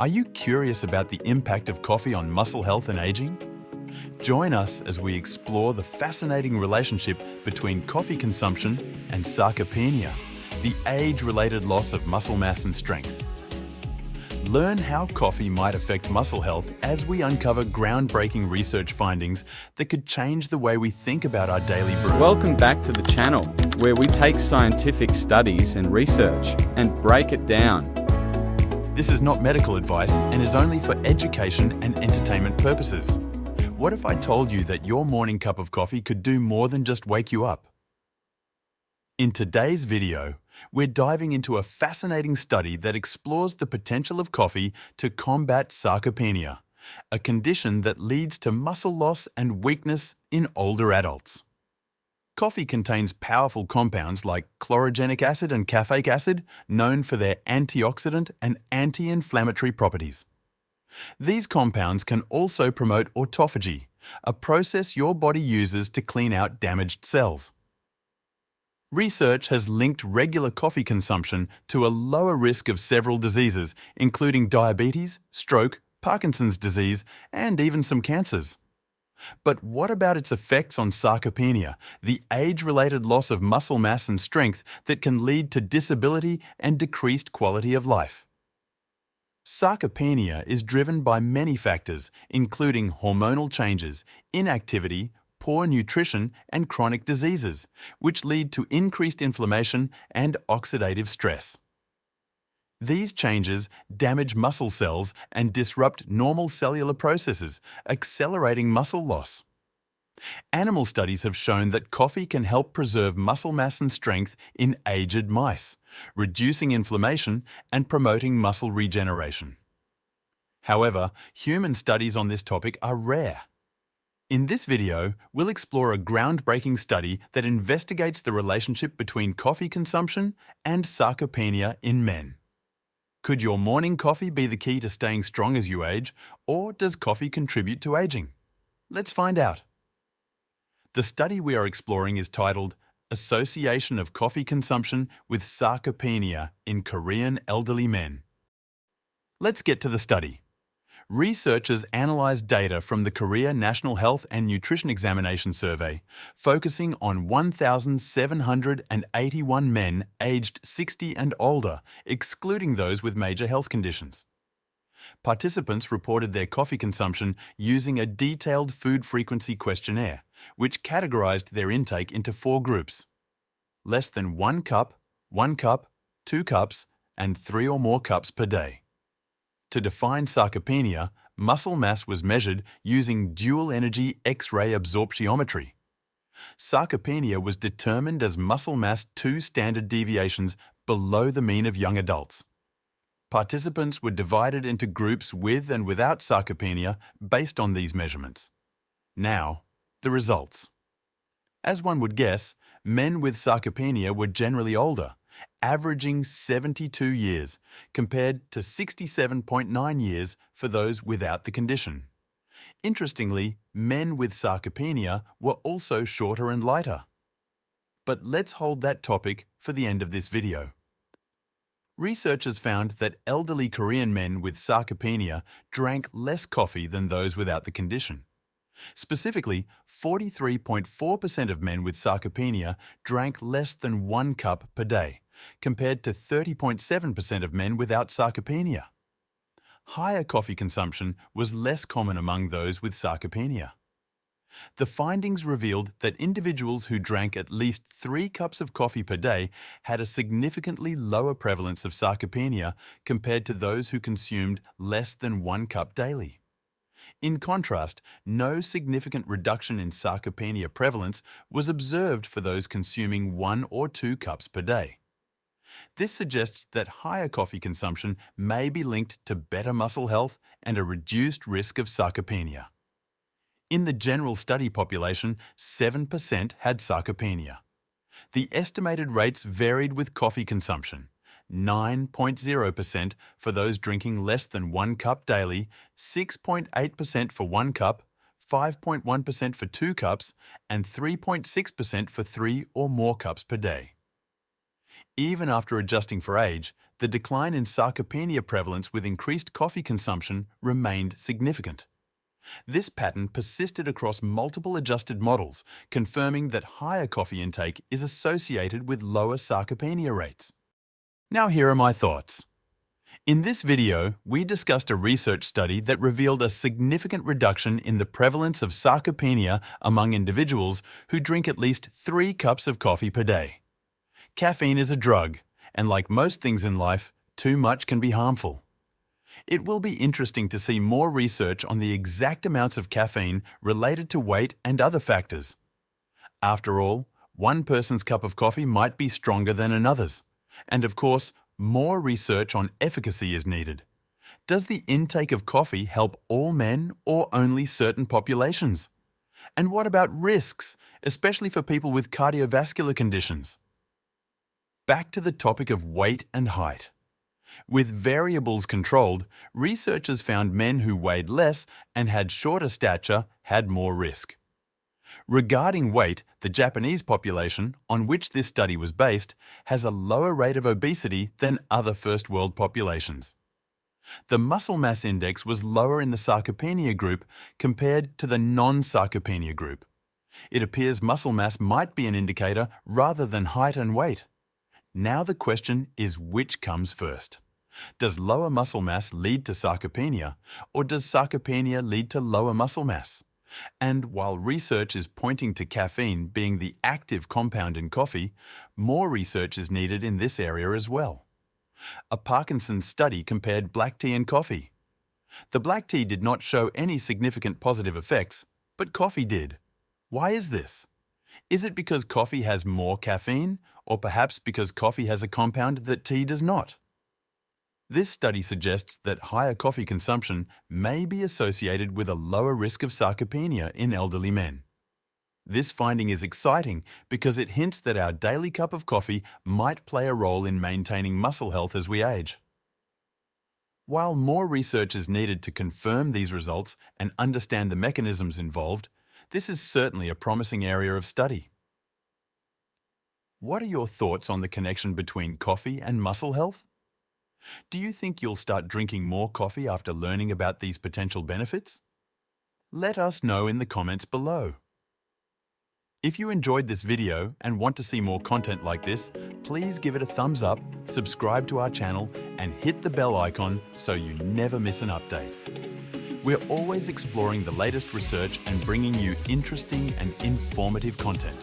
Are you curious about the impact of coffee on muscle health and aging? Join us as we explore the fascinating relationship between coffee consumption and sarcopenia, the age-related loss of muscle mass and strength. Learn how coffee might affect muscle health as we uncover groundbreaking research findings that could change the way we think about our daily brew. Welcome back to the channel, where we take scientific studies and research and break it down. This is not medical advice and is only for education and entertainment purposes. What if I told you that your morning cup of coffee could do more than just wake you up? In today's video, we're diving into a fascinating study that explores the potential of coffee to combat sarcopenia, a condition that leads to muscle loss and weakness in older adults. Coffee contains powerful compounds like chlorogenic acid and caffeic acid, known for their antioxidant and anti-inflammatory properties. These compounds can also promote autophagy, a process your body uses to clean out damaged cells. Research has linked regular coffee consumption to a lower risk of several diseases, including diabetes, stroke, Parkinson's disease, and even some cancers. But what about its effects on sarcopenia, the age-related loss of muscle mass and strength that can lead to disability and decreased quality of life? Sarcopenia is driven by many factors, including hormonal changes, inactivity, poor nutrition, and chronic diseases, which lead to increased inflammation and oxidative stress. These changes damage muscle cells and disrupt normal cellular processes, accelerating muscle loss. Animal studies have shown that coffee can help preserve muscle mass and strength in aged mice, reducing inflammation and promoting muscle regeneration. However, human studies on this topic are rare. In this video, we'll explore a groundbreaking study that investigates the relationship between coffee consumption and sarcopenia in men. Could your morning coffee be the key to staying strong as you age, or does coffee contribute to aging? Let's find out. The study we are exploring is titled Association of Coffee Consumption with Sarcopenia in Korean Elderly Men. Let's get to the study. Researchers analyzed data from the Korea National Health and Nutrition Examination Survey, focusing on 1,781 men aged 60 and older, excluding those with major health conditions. Participants reported their coffee consumption using a detailed food frequency questionnaire, which categorized their intake into 4 groups: less than 1 cup, 2 cups, and 3 or more cups per day. To define sarcopenia, muscle mass was measured using dual-energy X-ray absorptiometry. Sarcopenia was determined as muscle mass 2 standard deviations below the mean of young adults. Participants were divided into groups with and without sarcopenia based on these measurements. Now, the results. As one would guess, men with sarcopenia were generally older, averaging 72 years, compared to 67.9 years for those without the condition. Interestingly, men with sarcopenia were also shorter and lighter. But let's hold that topic for the end of this video. Researchers found that elderly Korean men with sarcopenia drank less coffee than those without the condition. Specifically, 43.4% of men with sarcopenia drank less than 1 cup per day, compared to 30.7% of men without sarcopenia. Higher coffee consumption was less common among those with sarcopenia. The findings revealed that individuals who drank at least 3 cups of coffee per day had a significantly lower prevalence of sarcopenia compared to those who consumed less than 1 cup daily. In contrast, no significant reduction in sarcopenia prevalence was observed for those consuming 1 or 2 cups per day. This suggests that higher coffee consumption may be linked to better muscle health and a reduced risk of sarcopenia. In the general study population, 7% had sarcopenia. The estimated rates varied with coffee consumption: 9.0% for those drinking less than 1 cup daily, 6.8% for 1 cup, 5.1% for 2 cups, and 3.6% for 3 or more cups per day. Even after adjusting for age, the decline in sarcopenia prevalence with increased coffee consumption remained significant. This pattern persisted across multiple adjusted models, confirming that higher coffee intake is associated with lower sarcopenia rates. Now here are my thoughts. In this video, we discussed a research study that revealed a significant reduction in the prevalence of sarcopenia among individuals who drink at least 3 cups of coffee per day. Caffeine is a drug, and like most things in life, too much can be harmful. It will be interesting to see more research on the exact amounts of caffeine related to weight and other factors. After all, one person's cup of coffee might be stronger than another's. And of course, more research on efficacy is needed. Does the intake of coffee help all men or only certain populations? And what about risks, especially for people with cardiovascular conditions? Back to the topic of weight and height. With variables controlled, researchers found men who weighed less and had shorter stature had more risk. Regarding weight, the Japanese population, on which this study was based, has a lower rate of obesity than other first world populations. The muscle mass index was lower in the sarcopenia group compared to the non-sarcopenia group. It appears muscle mass might be an indicator rather than height and weight. Now the question is, which comes first? Does lower muscle mass lead to sarcopenia, or does sarcopenia lead to lower muscle mass? And while research is pointing to caffeine being the active compound in coffee, more research is needed in this area as well. A Parkinson's study compared black tea and coffee. The black tea did not show any significant positive effects, but coffee did. Why is this? Is it because coffee has more caffeine, or perhaps because coffee has a compound that tea does not? This study suggests that higher coffee consumption may be associated with a lower risk of sarcopenia in elderly men. This finding is exciting because it hints that our daily cup of coffee might play a role in maintaining muscle health as we age. While more research is needed to confirm these results and understand the mechanisms involved, this is certainly a promising area of study. What are your thoughts on the connection between coffee and muscle health? Do you think you'll start drinking more coffee after learning about these potential benefits? Let us know in the comments below. If you enjoyed this video and want to see more content like this, please give it a thumbs up, subscribe to our channel, and hit the bell icon so you never miss an update. We're always exploring the latest research and bringing you interesting and informative content.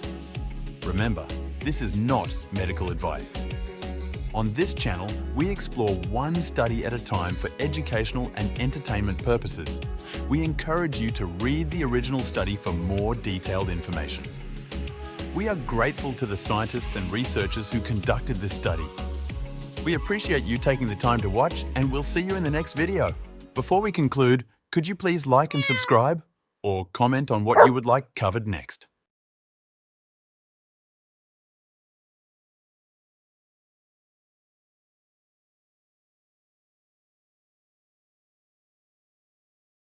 Remember, this is not medical advice. On this channel, we explore one study at a time for educational and entertainment purposes. We encourage you to read the original study for more detailed information. We are grateful to the scientists and researchers who conducted this study. We appreciate you taking the time to watch, and we'll see you in the next video. Before we conclude, could you please like and subscribe, or comment on what you would like covered next?